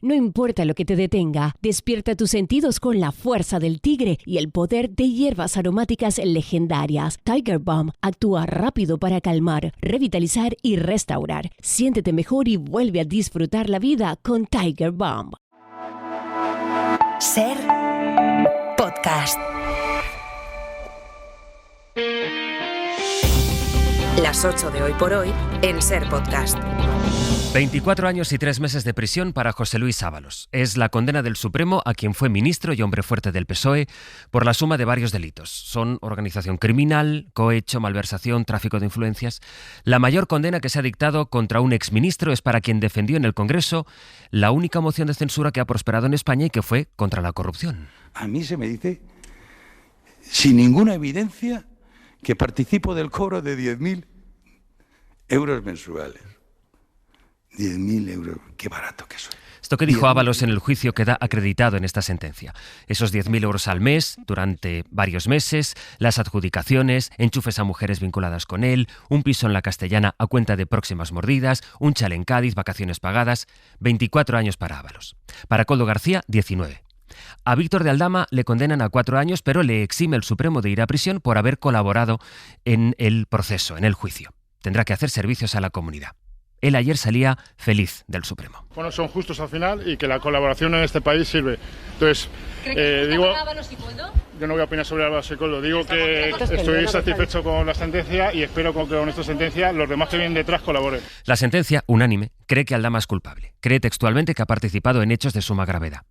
No importa lo que te detenga, despierta tus sentidos con la fuerza del tigre y el poder de hierbas aromáticas legendarias. Tiger Balm actúa rápido para calmar, revitalizar y restaurar. Siéntete mejor y vuelve a disfrutar la vida con Tiger Balm. Ser podcast. Las 8 de hoy por hoy en Ser Podcast. 24 años y 3 meses de prisión para José Luis Ábalos. Es la condena del Supremo a quien fue ministro y hombre fuerte del PSOE por la suma de varios delitos. Son organización criminal, cohecho, malversación, tráfico de influencias. La mayor condena que se ha dictado contra un exministro es para quien defendió en el Congreso la única moción de censura que ha prosperado en España y que fue contra la corrupción. A mí se me dice, sin ninguna evidencia, que participo del cobro de 10.000 euros mensuales. 10.000 euros, qué barato que soy. Esto que dijo Ábalos en el juicio queda acreditado en esta sentencia. Esos 10.000 euros al mes, durante varios meses, las adjudicaciones, enchufes a mujeres vinculadas con él, un piso en la Castellana a cuenta de próximas mordidas, un chale en Cádiz, vacaciones pagadas. 24 años para Ábalos. Para Koldo García, 19. A Víctor de Aldama le condenan a 4 años, pero le exime el Supremo de ir a prisión por haber colaborado en el proceso, en el juicio. Tendrá que hacer servicios a la comunidad. Él ayer salía feliz del Supremo. Bueno, son justos al final y que la colaboración en este país sirve. Entonces, digo, yo no voy a opinar sobre Ábalos y Koldo. Digo que estoy satisfecho con la sentencia y espero que con esta sentencia los demás que vienen detrás colaboren. La sentencia, unánime, cree que Aldama es culpable. Cree textualmente que ha participado en hechos de suma gravedad.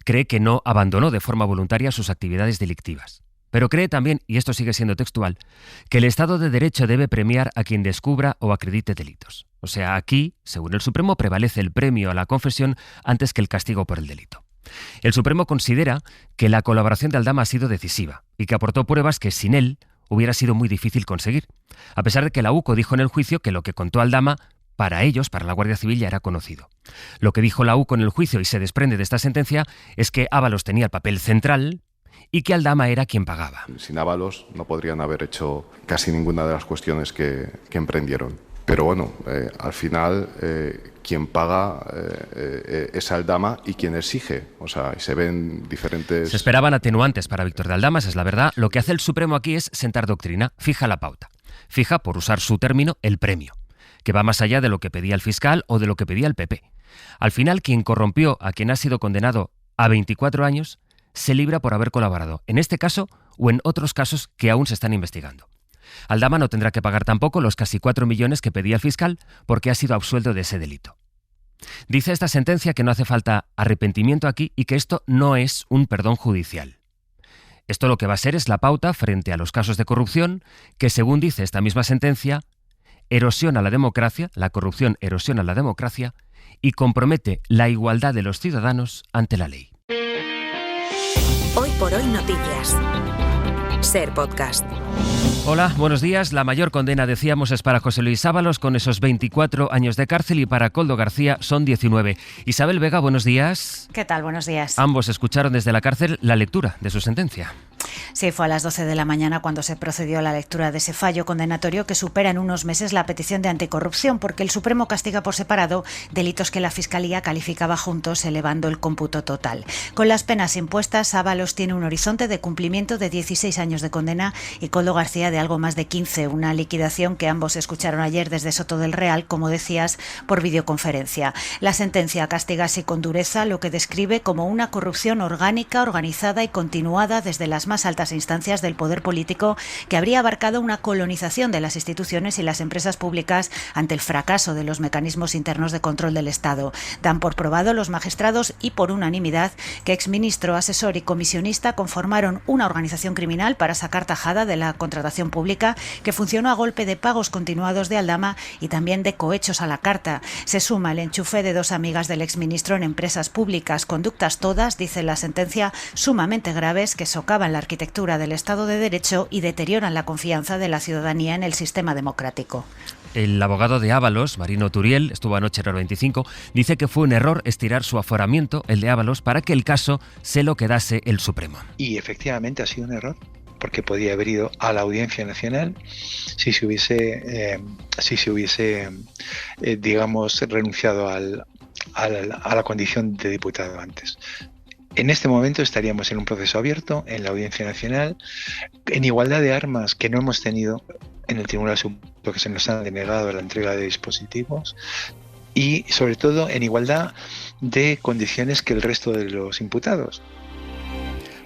Cree que no abandonó de forma voluntaria sus actividades delictivas. Pero cree también, y esto sigue siendo textual, que el Estado de Derecho debe premiar a quien descubra o acredite delitos. O sea, aquí, según el Supremo, prevalece el premio a la confesión antes que el castigo por el delito. El Supremo considera que la colaboración de Aldama ha sido decisiva y que aportó pruebas que sin él hubiera sido muy difícil conseguir, a pesar de que la UCO dijo en el juicio que lo que contó Aldama para ellos, para la Guardia Civil, ya era conocido. Lo que dijo la UCO en el juicio y se desprende de esta sentencia es que Ábalos tenía el papel central y que Aldama era quien pagaba. Sin Ábalos no podrían haber hecho casi ninguna de las cuestiones que emprendieron. Pero bueno, al final quien paga es Aldama y quien exige. O sea, se ven diferentes... Se esperaban atenuantes para Víctor de Aldama, esa es la verdad. Lo que hace el Supremo aquí es sentar doctrina, fija la pauta. Fija, por usar su término, el premio, que va más allá de lo que pedía el fiscal o de lo que pedía el PP. Al final, quien corrompió a quien ha sido condenado a 24 años se libra por haber colaborado, en este caso o en otros casos que aún se están investigando. Aldama no tendrá que pagar tampoco los casi 4 millones que pedía el fiscal porque ha sido absuelto de ese delito. Dice esta sentencia que no hace falta arrepentimiento aquí y que esto no es un perdón judicial. Esto lo que va a ser es la pauta frente a los casos de corrupción que, según dice esta misma sentencia, erosiona la democracia, la corrupción erosiona la democracia y compromete la igualdad de los ciudadanos ante la ley. Hoy por hoy noticias. Ser Podcast. Hola, buenos días. La mayor condena, decíamos, es para José Luis Ábalos con esos 24 años de cárcel y para Koldo García son 19. Isabel Vega, buenos días. ¿Qué tal? Buenos días. Ambos escucharon desde la cárcel la lectura de su sentencia. Sí, fue a las 12 de la mañana cuando se procedió a la lectura de ese fallo condenatorio que supera en unos meses la petición de anticorrupción, porque el Supremo castiga por separado delitos que la Fiscalía calificaba juntos, elevando el cómputo total. Con las penas impuestas, Ábalos tiene un horizonte de cumplimiento de 16 años de condena y Koldo García de algo más de 15, una liquidación que ambos escucharon ayer desde Soto del Real, como decías, por videoconferencia. La sentencia castiga así con dureza lo que describe como una corrupción orgánica, organizada y continuada desde las más altas instancias del poder político, que habría abarcado una colonización de las instituciones y las empresas públicas ante el fracaso de los mecanismos internos de control del Estado. Dan por probado los magistrados y por unanimidad que exministro, asesor y comisionista conformaron una organización criminal para sacar tajada de la contratación pública que funcionó a golpe de pagos continuados de Aldama y también de cohechos a la carta. Se suma el enchufe de 2 amigas del exministro en empresas públicas, conductas todas, dice la sentencia, sumamente graves que socavan la arquitectura del Estado de Derecho y deterioran la confianza de la ciudadanía en el sistema democrático. El abogado de Ábalos, Marino Turiel, estuvo anoche en el 25, dice que fue un error estirar su aforamiento, el de Ábalos, para que el caso se lo quedase el Supremo. Y efectivamente ha sido un error, porque podía haber ido a la Audiencia Nacional si se hubiese, digamos, renunciado a la condición de diputado antes. En este momento estaríamos en un proceso abierto en la Audiencia Nacional, en igualdad de armas que no hemos tenido en el Tribunal Supremo, que se nos han denegado la entrega de dispositivos, y sobre todo en igualdad de condiciones que el resto de los imputados.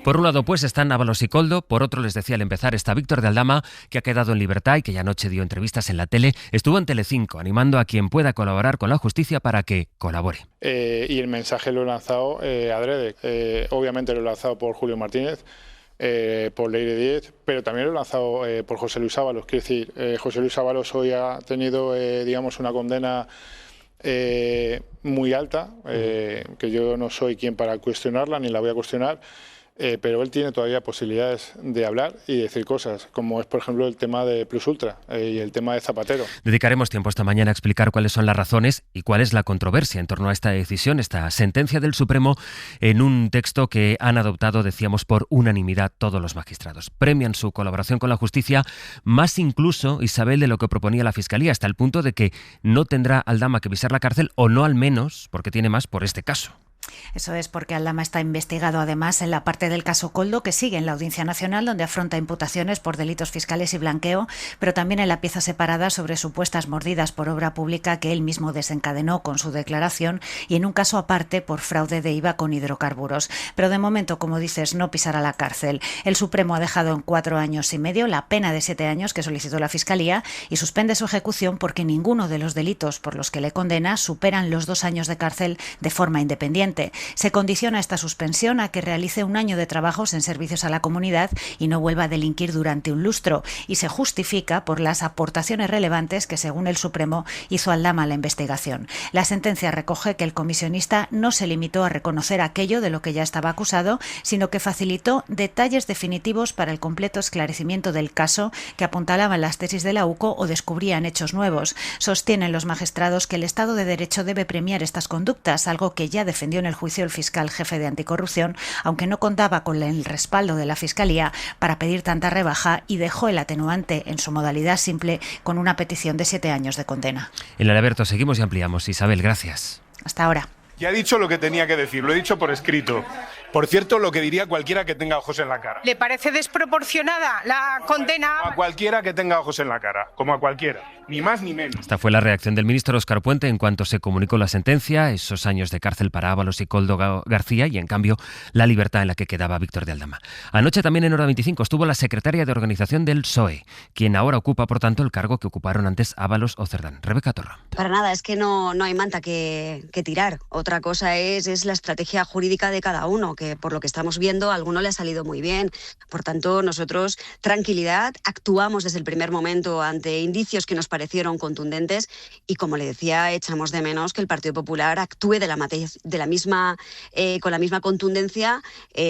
Por un lado, pues, están Ábalos y Koldo. Por otro, les decía al empezar, está Víctor de Aldama, que ha quedado en libertad y que ya anoche dio entrevistas en la tele. Estuvo en Telecinco, animando a quien pueda colaborar con la justicia para que colabore. Y el mensaje lo he lanzado adrede. Obviamente lo he lanzado por Julio Martínez, por Leire Díez, pero también lo he lanzado por José Luis Ábalos. Quiero decir, José Luis Ábalos hoy ha tenido, digamos, una condena muy alta, que yo no soy quien para cuestionarla, ni la voy a cuestionar. Pero él tiene todavía posibilidades de hablar y decir cosas, como es, por ejemplo, el tema de Plus Ultra y el tema de Zapatero. Dedicaremos tiempo esta mañana a explicar cuáles son las razones y cuál es la controversia en torno a esta decisión, esta sentencia del Supremo, en un texto que han adoptado, decíamos, por unanimidad todos los magistrados. Premian su colaboración con la justicia, más incluso, Isabel, de lo que proponía la Fiscalía, hasta el punto de que no tendrá Aldama que pisar la cárcel, o no al menos, porque tiene más, por este caso. Eso es porque Aldama está investigado además en la parte del caso Koldo, que sigue en la Audiencia Nacional, donde afronta imputaciones por delitos fiscales y blanqueo, pero también en la pieza separada sobre supuestas mordidas por obra pública que él mismo desencadenó con su declaración, y en un caso aparte por fraude de IVA con hidrocarburos. Pero de momento, como dices, no pisará la cárcel. El Supremo ha dejado en 4 años y medio la pena de 7 años que solicitó la Fiscalía y suspende su ejecución porque ninguno de los delitos por los que le condena superan los 2 años de cárcel de forma independiente. Se condiciona esta suspensión a que realice 1 año de trabajos en servicios a la comunidad y no vuelva a delinquir durante un lustro, y se justifica por las aportaciones relevantes que, según el Supremo, hizo Aldama a la investigación. La sentencia recoge que el comisionista no se limitó a reconocer aquello de lo que ya estaba acusado, sino que facilitó detalles definitivos para el completo esclarecimiento del caso, que apuntalaban las tesis de la UCO o descubrían hechos nuevos. Sostienen los magistrados que el Estado de Derecho debe premiar estas conductas, algo que ya defendió en el juicio el fiscal jefe de anticorrupción, aunque no contaba con el respaldo de la Fiscalía para pedir tanta rebaja, y dejó el atenuante en su modalidad simple con una petición de 7 años de condena. En el Alberto seguimos y ampliamos. Isabel, gracias. Hasta ahora. Ya he dicho lo que tenía que decir, lo he dicho por escrito. Por cierto, lo que diría cualquiera que tenga ojos en la cara. ¿Le parece desproporcionada la condena? A cualquiera que tenga ojos en la cara, como a cualquiera, ni más ni menos. Esta fue la reacción del ministro Óscar Puente en cuanto se comunicó la sentencia, esos años de cárcel para Ábalos y Koldo García, y en cambio la libertad en la que quedaba Víctor de Aldama. Anoche también en Hora 25 estuvo la secretaria de organización del PSOE, quien ahora ocupa, por tanto, el cargo que ocuparon antes Ábalos o Cerdán. Rebeca Torra. Para nada, es que no hay manta que tirar. Otra cosa es la estrategia jurídica de cada uno, que por lo que estamos viendo a alguno le ha salido muy bien. Por tanto, nosotros, tranquilidad, actuamos desde el primer momento ante indicios que nos parecieron contundentes y, como le decía, echamos de menos que el Partido Popular actúe con la misma contundencia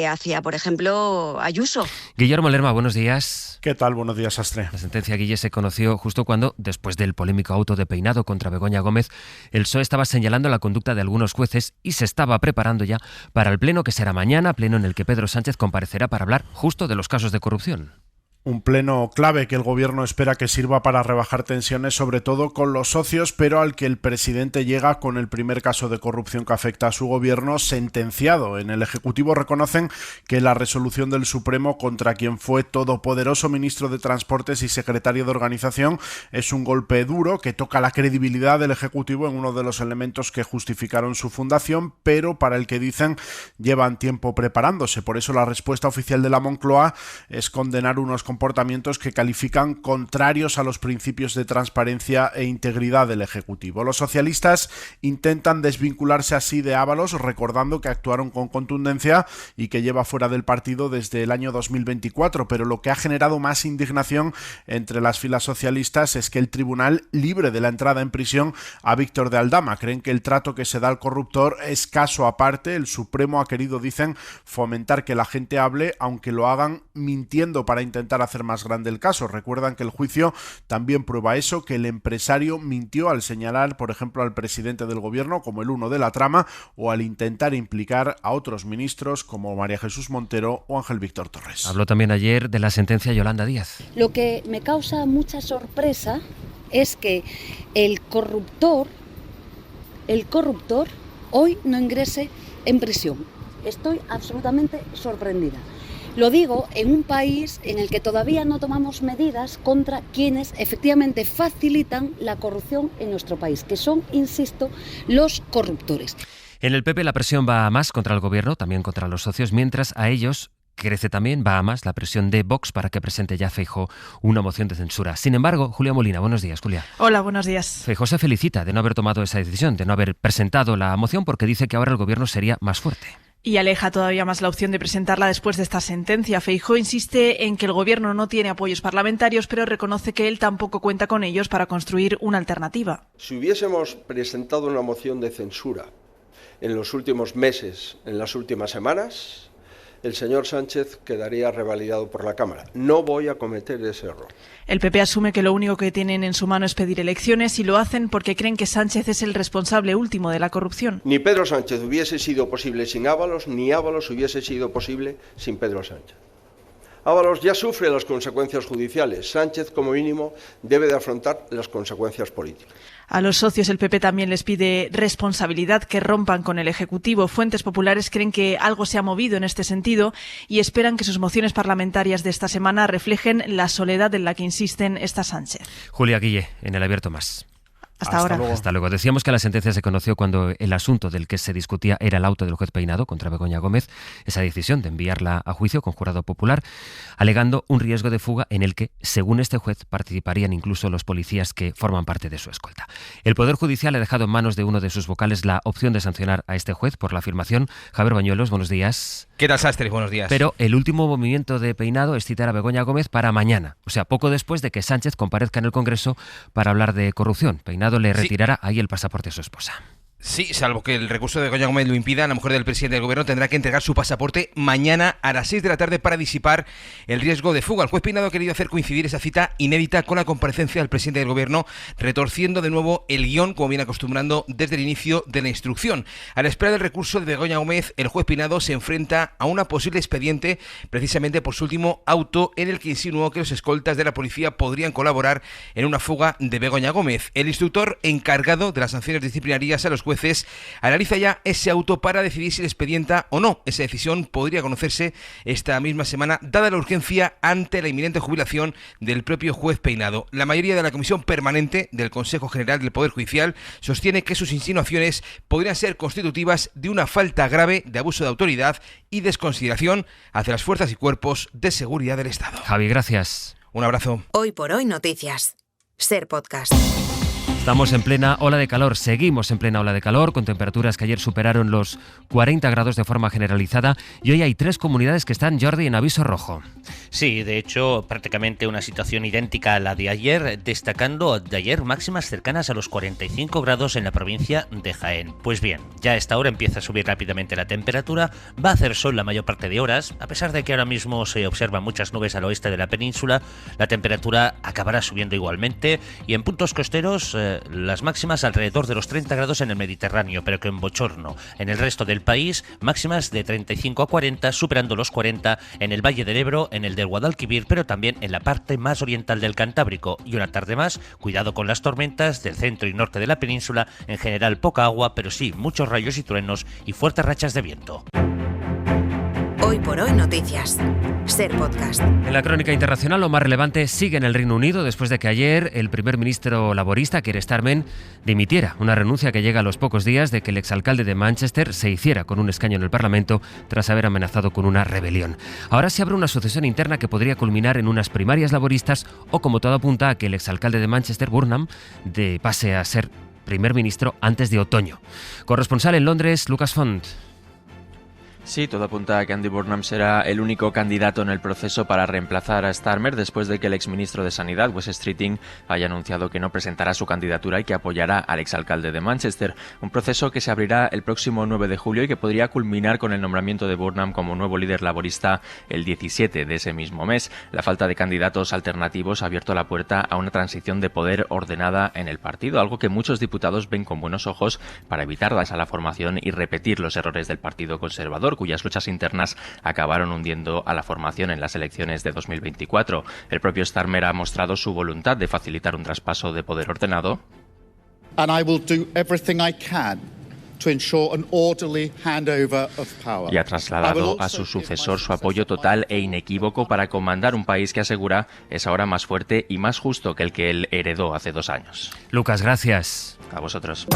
hacia, por ejemplo, Ayuso. Guillermo Lerma, buenos días. ¿Qué tal? Buenos días, Astre. La sentencia, Guille, se conoció justo cuando, después del polémico auto de peinado contra Begoña Gómez, el PSOE estaba señalando la conducta de algunos jueces y se estaba preparando ya para el pleno que será mañana, pleno en el que Pedro Sánchez comparecerá para hablar justo de los casos de corrupción. Un pleno clave que el gobierno espera que sirva para rebajar tensiones, sobre todo con los socios, pero al que el presidente llega con el primer caso de corrupción que afecta a su gobierno sentenciado. En el Ejecutivo reconocen que la resolución del Supremo contra quien fue todopoderoso ministro de Transportes y secretario de Organización es un golpe duro que toca la credibilidad del Ejecutivo en uno de los elementos que justificaron su fundación, pero para el que dicen llevan tiempo preparándose. Por eso la respuesta oficial de la Moncloa es condenar unos comportamientos que califican contrarios a los principios de transparencia e integridad del Ejecutivo. Los socialistas intentan desvincularse así de Ábalos, recordando que actuaron con contundencia y que lleva fuera del partido desde el año 2024, pero lo que ha generado más indignación entre las filas socialistas es que el tribunal libre de la entrada en prisión a Víctor de Aldama. Creen que el trato que se da al corruptor es caso aparte. El Supremo ha querido, dicen, fomentar que la gente hable, aunque lo hagan mintiendo para intentar hacer más grande el caso. Recuerdan que el juicio también prueba eso, que el empresario mintió al señalar, por ejemplo, al presidente del gobierno como el uno de la trama, o al intentar implicar a otros ministros como María Jesús Montero o Ángel Víctor Torres. Habló también ayer de la sentencia Yolanda Díaz. Lo que me causa mucha sorpresa es que el corruptor hoy no ingrese en prisión. Estoy absolutamente sorprendida. Lo digo en un país en el que todavía no tomamos medidas contra quienes efectivamente facilitan la corrupción en nuestro país, que son, insisto, los corruptores. En el PP la presión va a más contra el gobierno, también contra los socios, mientras a ellos crece también, va a más la presión de Vox para que presente ya Feijóo una moción de censura. Sin embargo, Julia Molina, buenos días, Julia. Hola, buenos días. Feijóo se felicita de no haber tomado esa decisión, de no haber presentado la moción, porque dice que ahora el gobierno sería más fuerte. Y aleja todavía más la opción de presentarla después de esta sentencia. Feijóo insiste en que el gobierno no tiene apoyos parlamentarios, pero reconoce que él tampoco cuenta con ellos para construir una alternativa. Si hubiésemos presentado una moción de censura en los últimos meses, en las últimas semanas, el señor Sánchez quedaría revalidado por la Cámara. No voy a cometer ese error. El PP asume que lo único que tienen en su mano es pedir elecciones y lo hacen porque creen que Sánchez es el responsable último de la corrupción. Ni Pedro Sánchez hubiese sido posible sin Ábalos, ni Ábalos hubiese sido posible sin Pedro Sánchez. Ábalos ya sufre las consecuencias judiciales. Sánchez, como mínimo, debe de afrontar las consecuencias políticas. A los socios el PP también les pide responsabilidad, que rompan con el Ejecutivo. Fuentes populares creen que algo se ha movido en este sentido y esperan que sus mociones parlamentarias de esta semana reflejen la soledad en la que insisten esta Sánchez. Julia Guille, en El Abierto Más. Hasta ahora. Luego. Hasta luego. Decíamos que la sentencia se conoció cuando el asunto del que se discutía era el auto del juez Peinado contra Begoña Gómez, esa decisión de enviarla a juicio con jurado popular, alegando un riesgo de fuga en el que, según este juez, participarían incluso los policías que forman parte de su escolta. El Poder Judicial ha dejado en manos de uno de sus vocales la opción de sancionar a este juez por la afirmación. Javier Bañuelos, buenos días. ¿Qué tal, Sastre? Buenos días. Pero el último movimiento de Peinado es citar a Begoña Gómez para mañana, o sea, poco después de que Sánchez comparezca en el Congreso para hablar de corrupción. Peinado le retirará ahí el pasaporte a su esposa. Sí, salvo que el recurso de Begoña Gómez lo impida, la mujer del presidente del gobierno tendrá que entregar su pasaporte mañana a las 6 de la tarde para disipar el riesgo de fuga. El juez Peinado ha querido hacer coincidir esa cita inédita con la comparecencia del presidente del gobierno, retorciendo de nuevo el guión, como viene acostumbrando desde el inicio de la instrucción. A la espera del recurso de Begoña Gómez, el juez Peinado se enfrenta a una posible expediente precisamente por su último auto, en el que insinuó que los escoltas de la policía podrían colaborar en una fuga de Begoña Gómez. El instructor encargado de las sanciones disciplinarias a los jueces analiza ya ese auto para decidir si le expedienta o no. Esa decisión podría conocerse esta misma semana, dada la urgencia ante la inminente jubilación del propio juez Peinado. La mayoría de la Comisión Permanente del Consejo General del Poder Judicial sostiene que sus insinuaciones podrían ser constitutivas de una falta grave de abuso de autoridad y desconsideración hacia las fuerzas y cuerpos de seguridad del Estado. Javi, gracias. Un abrazo. Hoy por hoy noticias. Ser Podcast. Estamos en plena ola de calor, seguimos en plena ola de calor, con temperaturas que ayer superaron los 40 grados de forma generalizada, y hoy hay 3 comunidades que están, Jordi, en aviso rojo. Sí, de hecho, prácticamente una situación idéntica a la de ayer, destacando de ayer máximas cercanas a los 45 grados en la provincia de Jaén. Pues bien, ya a esta hora empieza a subir rápidamente la temperatura, va a hacer sol la mayor parte de horas, a pesar de que ahora mismo se observan muchas nubes al oeste de la península, la temperatura acabará subiendo igualmente, y en puntos costeros las máximas alrededor de los 30 grados en el Mediterráneo, pero que en bochorno. En el resto del país, máximas de 35 a 40, superando los 40 en el Valle del Ebro, en el del Guadalquivir, pero también en la parte más oriental del Cantábrico. Y una tarde más, cuidado con las tormentas del centro y norte de la península, en general poca agua, pero sí muchos rayos y truenos y fuertes rachas de viento. Hoy por hoy noticias. Ser Podcast. En la crónica internacional, lo más relevante sigue en el Reino Unido después de que ayer el primer ministro laborista, Keir Starmer, dimitiera. Una renuncia que llega a los pocos días de que el exalcalde de Manchester se hiciera con un escaño en el Parlamento tras haber amenazado con una rebelión. Ahora se abre una sucesión interna que podría culminar en unas primarias laboristas o, como todo apunta, a que el exalcalde de Manchester, Burnham, pase a ser primer ministro antes de otoño. Corresponsal en Londres, Lucas Font. Sí, todo apunta a que Andy Burnham será el único candidato en el proceso para reemplazar a Starmer después de que el exministro de Sanidad, Wes Streeting, haya anunciado que no presentará su candidatura y que apoyará al exalcalde de Manchester. Un proceso que se abrirá el próximo 9 de julio y que podría culminar con el nombramiento de Burnham como nuevo líder laborista el 17 de ese mismo mes. La falta de candidatos alternativos ha abierto la puerta a una transición de poder ordenada en el partido, algo que muchos diputados ven con buenos ojos para evitar a la formación y repetir los errores del Partido Conservador, cuyas luchas internas acabaron hundiendo a la formación en las elecciones de 2024. El propio Starmer ha mostrado su voluntad de facilitar un traspaso de poder ordenado. And I will do everything I can Y ha trasladado a su sucesor su apoyo total e inequívoco para comandar un país que asegura es ahora más fuerte y más justo que el que él heredó hace 2 años. Lucas, gracias. A vosotros.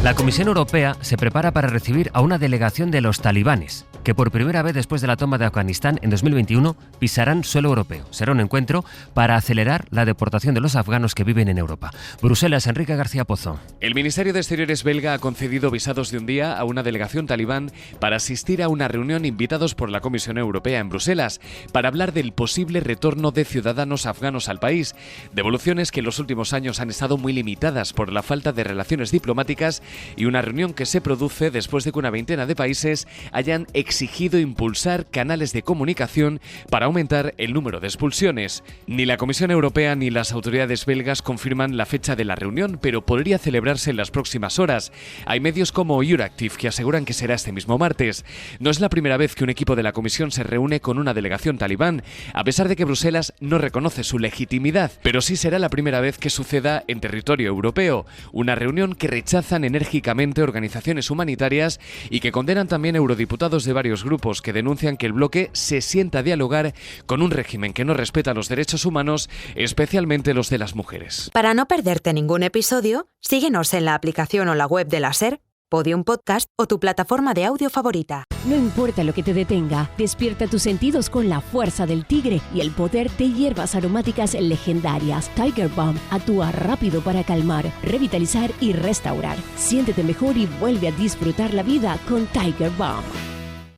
La Comisión Europea se prepara para recibir a una delegación de los talibanes, que por primera vez después de la toma de Afganistán en 2021 pisarán suelo europeo. Será un encuentro para acelerar la deportación de los afganos que viven en Europa. Bruselas, Enrique García Pozo. El Ministerio de Exteriores belga ha concedido visados de un día a una delegación talibán para asistir a una reunión invitados por la Comisión Europea en Bruselas para hablar del posible retorno de ciudadanos afganos al país. Devoluciones que en los últimos años han estado muy limitadas por la falta de relaciones diplomáticas y una reunión que se produce después de que una veintena de países hayan exigido impulsar canales de comunicación para aumentar el número de expulsiones. Ni la Comisión Europea ni las autoridades belgas confirman la fecha de la reunión, pero podría celebrarse en las próximas horas. Hay medios como Euractiv que aseguran que será este mismo martes. No es la primera vez que un equipo de la Comisión se reúne con una delegación talibán, a pesar de que Bruselas no reconoce su legitimidad, pero sí será la primera vez que suceda en territorio europeo. Una reunión que rechazan enérgicamente organizaciones humanitarias y que condenan también eurodiputados de varios grupos que denuncian que el bloque se sienta a dialogar con un régimen que no respeta los derechos humanos, especialmente los de las mujeres. Para no perderte ningún episodio, síguenos en la aplicación o la web de la SER, Podium Podcast o tu plataforma de audio favorita. No importa lo que te detenga, despierta tus sentidos con la fuerza del tigre y el poder de hierbas aromáticas legendarias. Tiger Balm actúa rápido para calmar, revitalizar y restaurar. Siéntete mejor y vuelve a disfrutar la vida con Tiger Balm.